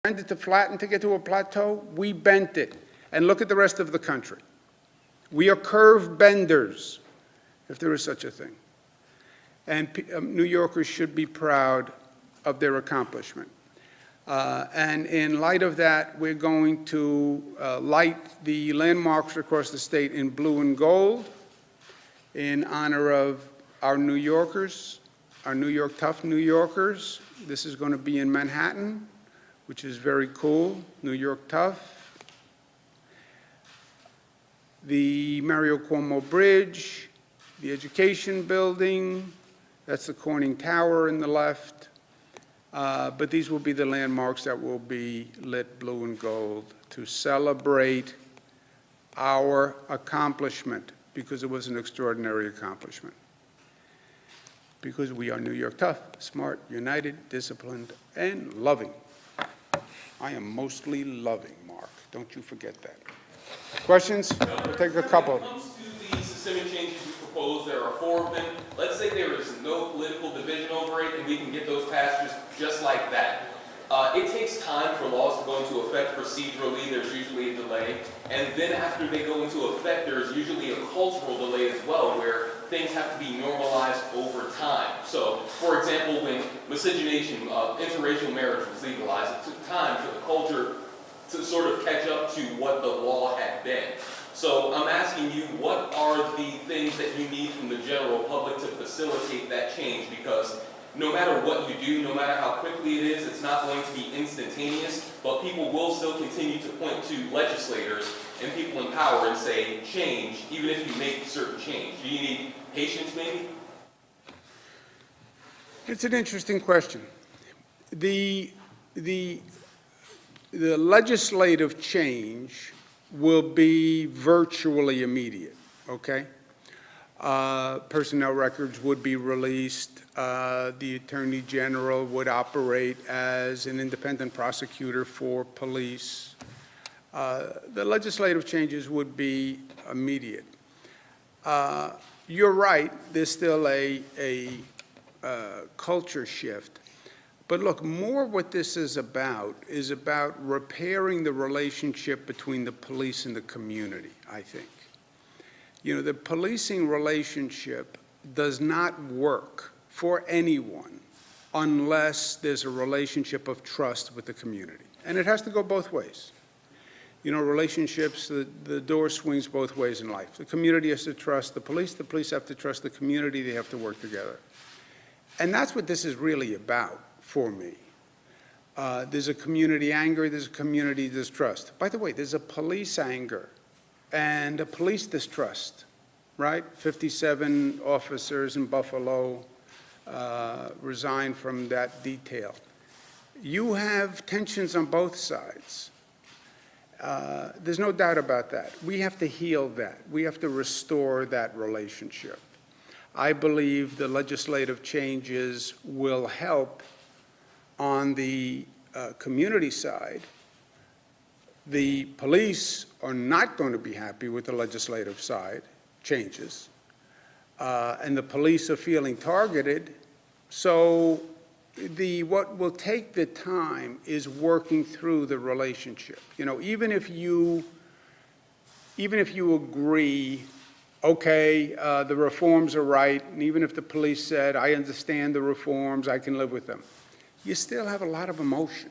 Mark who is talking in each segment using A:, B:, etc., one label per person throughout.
A: tended to flatten to get to a plateau. We bent it. And look at the rest of the country. We are curve benders, if there is such a thing. And New Yorkers should be proud of their accomplishment. And in light of that, we're going to light the landmarks across the state in blue and gold in honor of our New Yorkers, our New York tough New Yorkers. This is going to be in Manhattan, which is very cool, New York tough. The Mario Cuomo Bridge, the Education Building, that's the Corning Tower in the left. But these will be the landmarks that will be lit blue and gold to celebrate our accomplishment, because it was an extraordinary accomplishment. Because we are New York tough, smart, united, disciplined, and loving. I am mostly loving, Mark. Don't you forget that. Questions? We'll take a couple.
B: When it comes to the systemic changes you propose, there are 4 of them. Let's say there is no political division over it, and we can get those passed just like that. It takes time for laws to go into effect procedurally. There's usually a delay. And then after they go into effect, there's usually a cultural delay as well, where things have to be normalized over time. So, for example, when miscegenation, interracial marriage was legalized, it took time for the culture to sort of catch up to what the law had been. So I'm asking you, what are the things that you need from the general public to facilitate that change? Because no matter what you do, no matter how quickly it is, it's not going to be instantaneous, but people will still continue to point to legislators and people in power and say, change, even if you make certain change. Do you need patience, maybe?
A: It's an interesting question. The legislative change will be virtually immediate, okay? Personnel records would be released. The Attorney General would operate as an independent prosecutor for police. The legislative changes would be immediate. You're right, there's still a culture shift. But look, more what this is about repairing the relationship between the police and the community, I think. You know, the policing relationship does not work for anyone unless there's a relationship of trust with the community. And it has to go both ways. You know, relationships, the door swings both ways in life. The community has to trust the police have to trust the community, they have to work together. And that's what this is really about for me. There's a community anger, there's a community distrust. By the way, there's a police anger and a police distrust, right? 57 officers in Buffalo resigned from that detail. You have tensions on both sides. There's no doubt about that. We have to heal that. We have to restore that relationship. I believe the legislative changes will help on the community side. The police are not going to be happy with the legislative side changes, and the police are feeling targeted. So what will take the time is working through the relationship. You know, even if you agree, okay, the reforms are right, and even if the police said, I understand the reforms, I can live with them, you still have a lot of emotion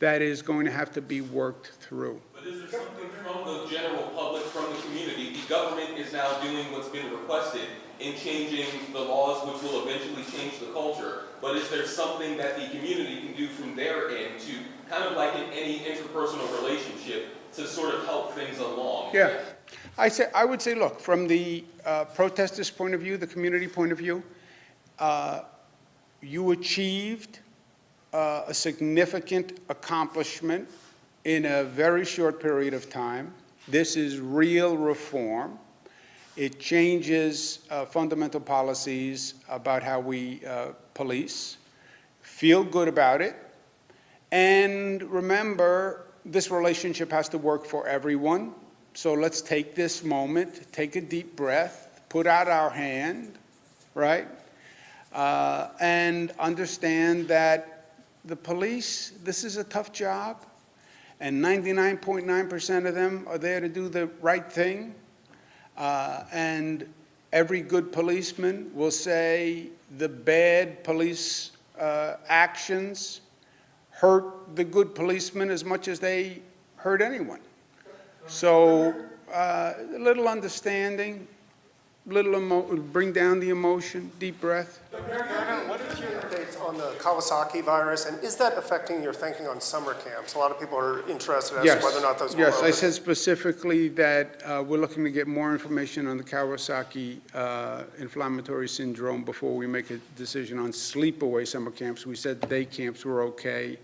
A: that is going to have to be worked through.
B: But is there something from the general public, from the community? The government is now doing what's been requested in changing the laws, which will eventually change the culture. But is there something that the community can do from their end to, kind of like in any interpersonal relationship, to sort of help things along?
A: Yeah. I would say, look, from the protesters' point of view, the community point of view, you achieved a significant accomplishment in a very short period of time. This is real reform. It changes fundamental policies about how we police. Feel good about it. And remember, this relationship has to work for everyone. So let's take this moment, take a deep breath, put out our hand, right? And understand that the police, this is a tough job, and 99.9% of them are there to do the right thing. And every good policeman will say the bad police actions hurt the good policeman as much as they hurt anyone. So a little understanding, bring down the emotion, deep breath.
C: Governor, what is your updates on the Kawasaki virus, and is that affecting your thinking on summer camps? A lot of people are interested as to whether or not those will
A: Yes,
C: open.
A: I said specifically that we're looking to get more information on the Kawasaki inflammatory syndrome before we make a decision on sleepaway summer camps. We said day camps were okay,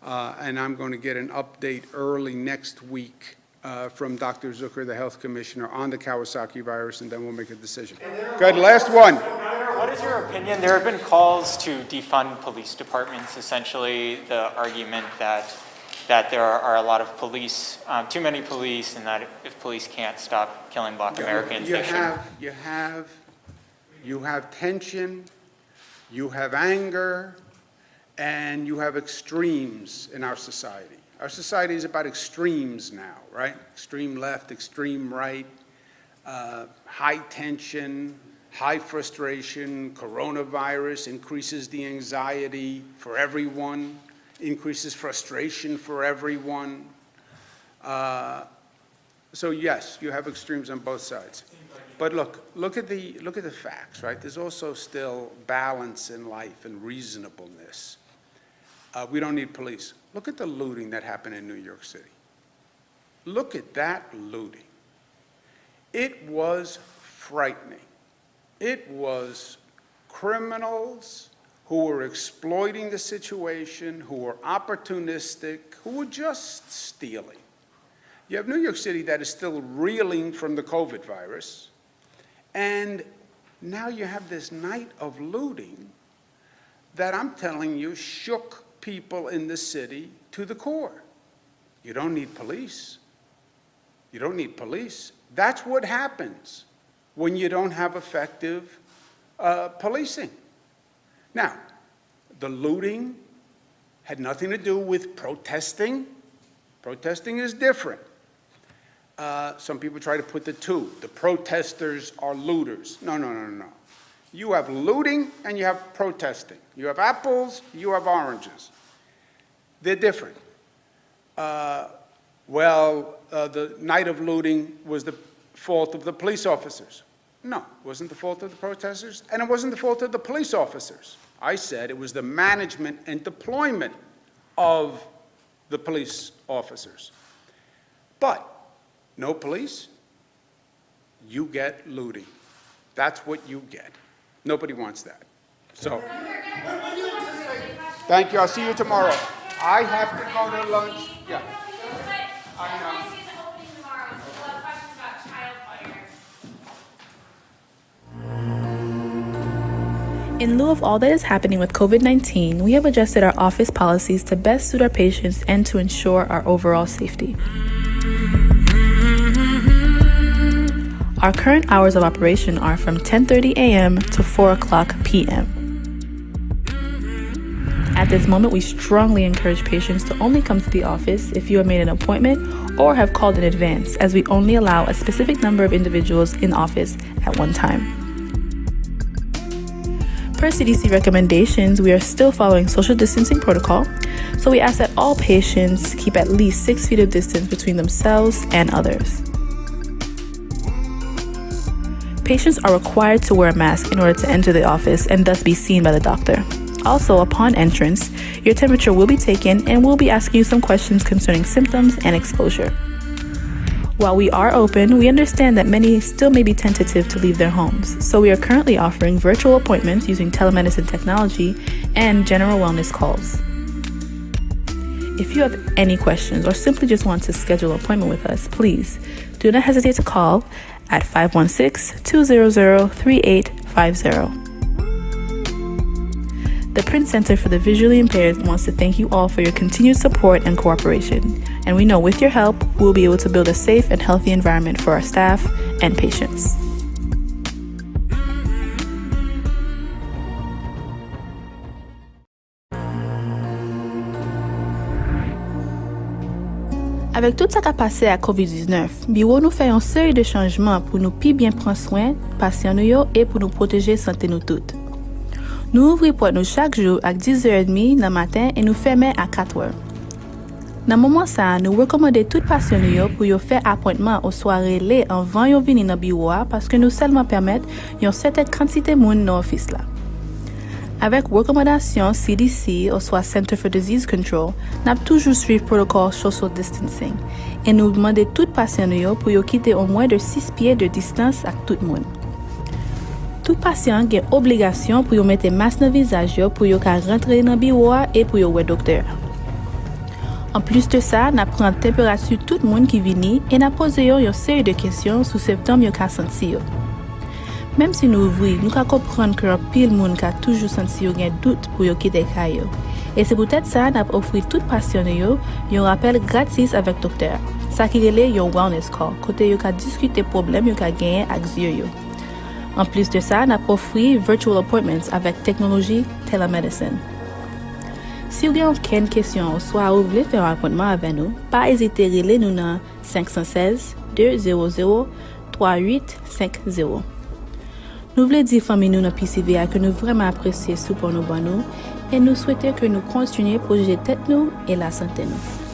A: and I'm going to get an update early next week from Dr. Zucker, the health commissioner, on the Kawasaki virus, and then we'll make a decision. Good, last one.
D: What is your opinion? There have been calls to defund police departments, essentially the argument that there are a lot of police, too many police, and that if police can't stop killing Black Americans, they should.
A: You have tension, you have anger, and you have extremes in our society. Our society is about extremes now, right? Extreme left, extreme right, high tension, high frustration. Coronavirus increases the anxiety for everyone, increases frustration for everyone. So yes, you have extremes on both sides. But look at the facts, right? There's also still balance in life and reasonableness. We don't need police. Look at the looting that happened in New York City. Look at that looting. It was frightening. It was criminals who were exploiting the situation, who were opportunistic, who were just stealing. You have New York City that is still reeling from the COVID virus, and now you have this night of looting that I'm telling you shook people in the city to the core. You don't need police. You don't need police. That's what happens when you don't have effective policing. Now, the looting had nothing to do with protesting. Protesting is different. Some people try to put the two. The protesters are looters. No, no, no, no. You have looting and you have protesting. You have apples, you have oranges. They're different. The night of looting was the fault of the police officers. No, it wasn't the fault of the protesters, and it wasn't the fault of the police officers. I said it was the management and deployment of the police officers. But no police, you get looting. That's what you get. Nobody wants that. So, thank you. I'll see you tomorrow. I have to go to lunch. Yeah. I know.
E: In lieu of all that is happening with COVID-19, we have adjusted our office policies to best suit our patients and to ensure our overall safety. Our current hours of operation are from 10:30 a.m. to 4 o'clock p.m. At this moment, we strongly encourage patients to only come to the office if you have made an appointment or have called in advance, as we only allow a specific number of individuals in office at one time. Per CDC recommendations, we are still following social distancing protocol, so we ask that all patients keep at least 6 feet of distance between themselves and others. Patients are required to wear a mask in order to enter the office and thus be seen by the doctor. Also, upon entrance, your temperature will be taken and we'll be asking you some questions concerning symptoms and exposure. While we are open, we understand that many still may be tentative to leave their homes, so we are currently offering virtual appointments using telemedicine technology and general wellness calls. If you have any questions or simply just want to schedule an appointment with us, please do not hesitate to call at 516-200-3850. The Print Center for the Visually Impaired wants to thank you all for your continued support and cooperation, and we know with your help, we'll be able to build a safe and healthy environment for our staff and patients. Avec tout ça qui a passé à COVID-19, bureau nous fait une série de changements pour nous plus bien prendre soin des patients nous et pour nous protéger la santé nous toutes. Nous ouvrons pour nous chaque jour à 10h30 le matin et nous fermons à 4h. Dans ce moment ça, nous recommandons tout patient nous pour y faire appointement aux soirées les avant de venir dans le bureau parce que nous seulement permettre une certaine quantité de monde dans l'office là. Avec recommandation CDC, ou soit Center for Disease Control, nous avons toujours suivi le protocole social distancing et nous demandons tout patient pour quitter au moins de 6 pieds de distance avec tout le monde. Tout patient a une obligation pour mettre un masque dans le visage pour rentrer dans le bureau et pour voir le docteur. En plus de ça, nous prenons la température de tout le monde qui vient et nous posons une série de questions sur les symptômes qu'ils ont sentis. Même si nous ouvrons, nous pouvons comprendre que pile de monde a toujours senti un doute pour quitter le caillou. Et c'est peut-être ça que nous offrons tout patient un rappel gratis avec le docteur. Ça qui relève un wellness call, côté vous discuter des problèmes que vous gagnez avec eux. En plus de ça, nous offrons virtual appointments avec technologie telemedicine. Si vous avez aucune question, soit vous voulez faire un appointtement avec nous, pas hésiter à relayer nous dans 516 200 3850. Nous voulons dire famille nous dans PCVA que nous vraiment apprécions ce pour nous et nous souhaitons que nous continuions à protéger tête nous et la santé nous.